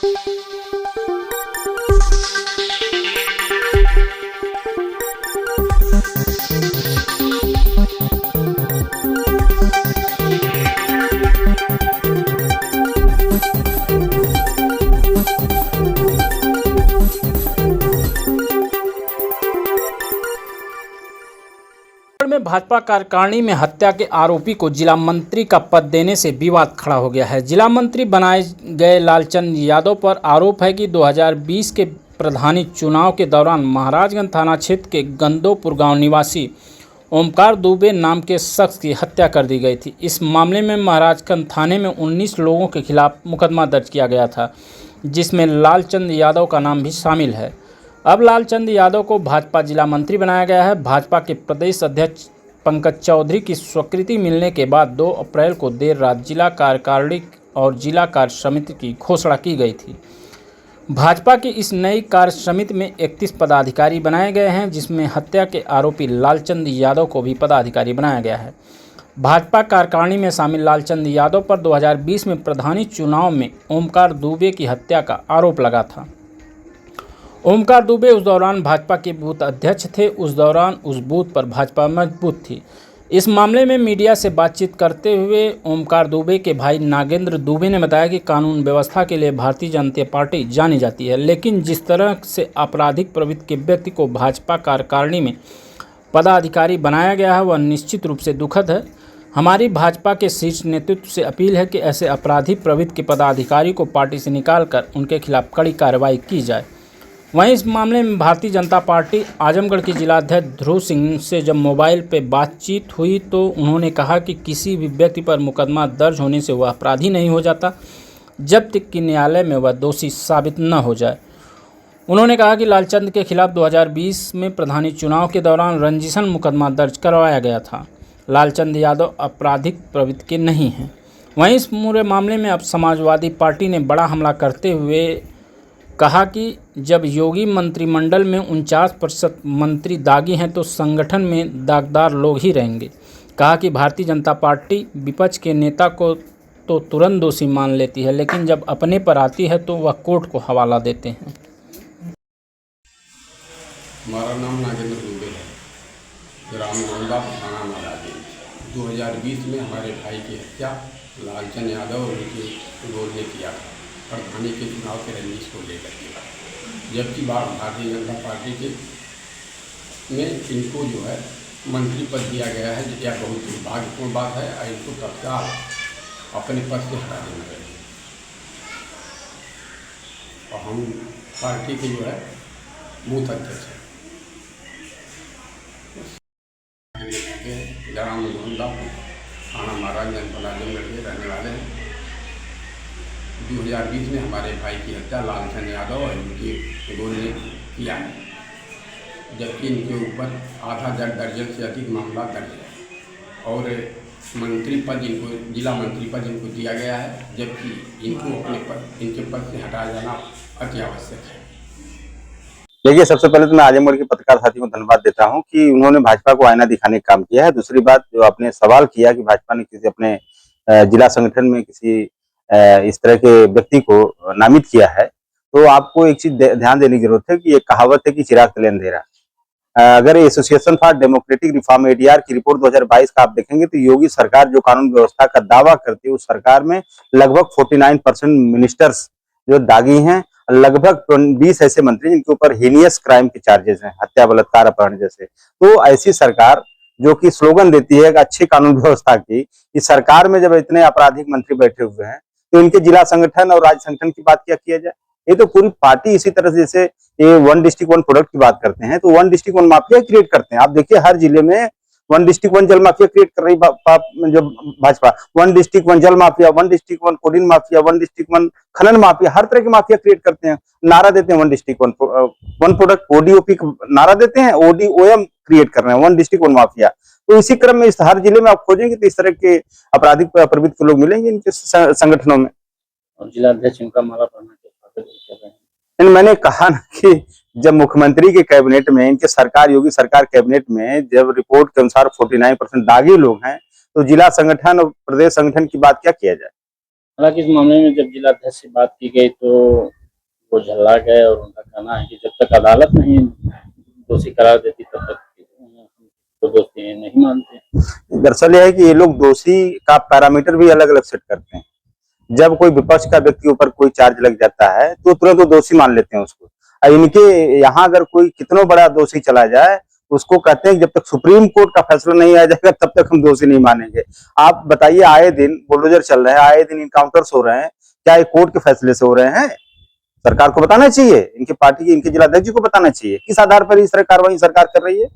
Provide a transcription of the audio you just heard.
में भाजपा कार्यकारिणी में हत्या के आरोपी को जिला मंत्री का पद देने से विवाद खड़ा हो गया है। जिला मंत्री बनाए गए लालचंद यादव पर आरोप है कि 2020 के प्रधानी चुनाव के दौरान महाराजगंज थाना क्षेत्र के गंदोपुर गांव निवासी ओमकार दुबे नाम के शख्स की हत्या कर दी गई थी। इस मामले में महाराजगंज थाने में 19 लोगों के खिलाफ मुकदमा दर्ज किया गया था, जिसमें लालचंद यादव का नाम भी शामिल है। अब लालचंद यादव को भाजपा जिला मंत्री बनाया गया है। भाजपा के प्रदेश अध्यक्ष पंकज चौधरी की स्वीकृति मिलने के बाद 2 अप्रैल को देर रात जिला कार्यकारिणी और जिला कार्य समिति की घोषणा की गई थी। भाजपा की इस नई कार्य समिति में 31 पदाधिकारी बनाए गए हैं, जिसमें हत्या के आरोपी लालचंद यादव को भी पदाधिकारी बनाया गया है। भाजपा कार्यकारिणी में शामिल लालचंद यादव पर 2020 में प्रधानी चुनाव में ओमकार दुबे की हत्या का आरोप लगा था। ओमकार दुबे उस दौरान भाजपा के बूथ अध्यक्ष थे। उस दौरान उस बूथ पर भाजपा मजबूत थी। इस मामले में मीडिया से बातचीत करते हुए ओमकार दुबे के भाई नागेंद्र दुबे ने बताया कि कानून व्यवस्था के लिए भारतीय जनता पार्टी जानी जाती है, लेकिन जिस तरह से आपराधिक प्रवृत्ति के व्यक्ति को भाजपा कार्यकारिणी में पदाधिकारी बनाया गया है, वह निश्चित रूप से दुखद है। हमारी भाजपा के शीर्ष नेतृत्व से अपील है कि ऐसे अपराधी प्रवृत्ति के पदाधिकारी को पार्टी से निकालकर उनके खिलाफ कड़ी कार्रवाई की जाए। वहीं इस मामले में भारतीय जनता पार्टी आजमगढ़ के जिलाध्यक्ष ध्रुव सिंह से जब मोबाइल पर बातचीत हुई तो उन्होंने कहा कि किसी भी व्यक्ति पर मुकदमा दर्ज होने से वह अपराधी नहीं हो जाता जब तक कि न्यायालय में वह दोषी साबित न हो जाए। उन्होंने कहा कि लालचंद के खिलाफ 2020 में प्रधानी चुनाव के दौरान रंजिशन मुकदमा दर्ज करवाया गया था। लालचंद यादव आपराधिक प्रवृत्ति के नहीं हैं। वहीं इस पूरे मामले में अब समाजवादी पार्टी ने बड़ा हमला करते हुए कहा कि जब योगी मंत्रिमंडल में 49% मंत्री दागी हैं तो संगठन में दागदार लोग ही रहेंगे। कहा कि भारतीय जनता पार्टी विपक्ष के नेता को तो तुरंत दोषी मान लेती है, लेकिन जब अपने पर आती है तो वह कोर्ट को हवाला देते हैं। हमारा नाम नागेंद्र दुबे है, ग्राम गोंदा थाना महाराजगंज। 2020 में हमारे भाई की हत्या लालचंद यादव और उनके गोल ने किया था, प्रधानी के चुनाव के रंजिश को लेकर के। जबकि बात भारतीय जनता पार्टी के में इनको जो है मंत्री पद दिया गया है, यह बहुत दुर्भाग्यपूर्ण बात है और इनको तत्काल अपने पद से हटा देना चाहिए। और हम पार्टी के जो है बूथ अध्यक्ष हैं। ग्राम गोंदा थाना महाराजगंज आजमगढ़ के रहने वाले हैं। 2020 में हमारे भाई की हत्या लालचंद यादव और उनके गोल ने किया है, जबकि इनके ऊपर आधा दर्जन से अधिक मामला दर्ज है और मंत्री पद इनको जिला मंत्री पद इनको दिया गया है, जबकि इनके पद से हटाया जाना अति आवश्यक है। देखिए, सबसे पहले तो मैं आजमगढ़ के पत्रकार साथियों को धन्यवाद देता हूं कि उन्होंने भाजपा को आईना दिखाने का काम किया है। दूसरी बात, जो आपने सवाल किया कि भाजपा ने किसी अपने जिला संगठन में किसी इस तरह के व्यक्ति को नामित किया है, तो आपको एक चीज ध्यान देने की जरूरत है कि एक कहावत है कि चिराग तले अंधेरा। अगर association for democratic reform ADR की रिपोर्ट 2022 का आप देखेंगे तो योगी सरकार जो कानून व्यवस्था का दावा करती है, उस सरकार में लगभग 49% मिनिस्टर्स जो दागी हैं, लगभग 20 ऐसे मंत्री जिनके ऊपर हीनियस क्राइम के चार्जेस हैं, हत्या, बलात्कार, अपहरण जैसे। तो ऐसी सरकार जो कि स्लोगन देती है अच्छी कानून व्यवस्था की, इस सरकार में जब इतने आपराधिक मंत्री बैठे हुए हैं तो इनके जिला संगठन और राज्य संगठन की बात क्या किया जाए। ये तो पूरी पार्टी इसी तरह से, जैसे ये 1 डिस्ट्रिक्ट 1 प्रोडक्ट की बात करते हैं तो 1 डिस्ट्रिक्ट 1 माफिया क्रिएट करते हैं। आप देखिए हर जिले में 1 डिस्ट्रिक्ट 1 जल माफिया क्रिएट कर रही जो भाजपा, 1 डिस्ट्रिक्ट 1 जल mafia, 1 district 1 coding mafia, 1 district 1 खनन माफिया, हर तरह के माफिया क्रिएट करते हैं। नारा देते हैं 1 डिस्ट्रिक्ट 1 प्रोडक्ट, ओडीओपी नारा देते हैं, ओडीओएम क्रिएट कर रहे हैं 1 डिस्ट्रिक्ट 1 माफिया। तो इसी क्रम में इस हर जिले में आप खोजेंगे तो इस तरह के आपराधिक प्रवृत्ति के लोग मिलेंगे इनके संगठनों में। और जिला अध्यक्ष इनका माला पड़ना मैंने कहा ना कि जब मुख्यमंत्री के कैबिनेट में, इनके सरकार, योगी सरकार कैबिनेट में जब रिपोर्ट के अनुसार 49% दागी लोग हैं, तो जिला संगठन और प्रदेश संगठन की बात क्या किया जाए। हालांकि इस मामले में जब जिलाध्यक्ष से बात की गई तो वो झल्ला गए और उनका कहना है कि जब तक अदालत नहीं दोषी करार देती तब तक तो दोषी नहीं मानते। दरअसल यह है कि ये लोग दोषी का पैरामीटर भी अलग अलग सेट करते हैं। जब कोई विपक्ष का व्यक्ति ऊपर कोई चार्ज लग जाता है तो तुरंत वो दोषी मान लेते हैं उसको। और इनके यहाँ अगर कोई कितना बड़ा दोषी चला जाए उसको कहते हैं कि जब तक सुप्रीम कोर्ट का फैसला नहीं आ जाएगा तब तक हम दोषी नहीं मानेंगे। आप बताइए, आए दिन बुलडोजर चल रहे हैं, आए दिन इनकाउंटर्स हो रहे हैं, क्या ये कोर्ट के फैसले से हो रहे हैं? सरकार को बताना चाहिए, इनके पार्टी के इनके जिलाध्यक्ष जी को बताना चाहिए किस आधार पर इस तरह कार्रवाई सरकार कर रही है।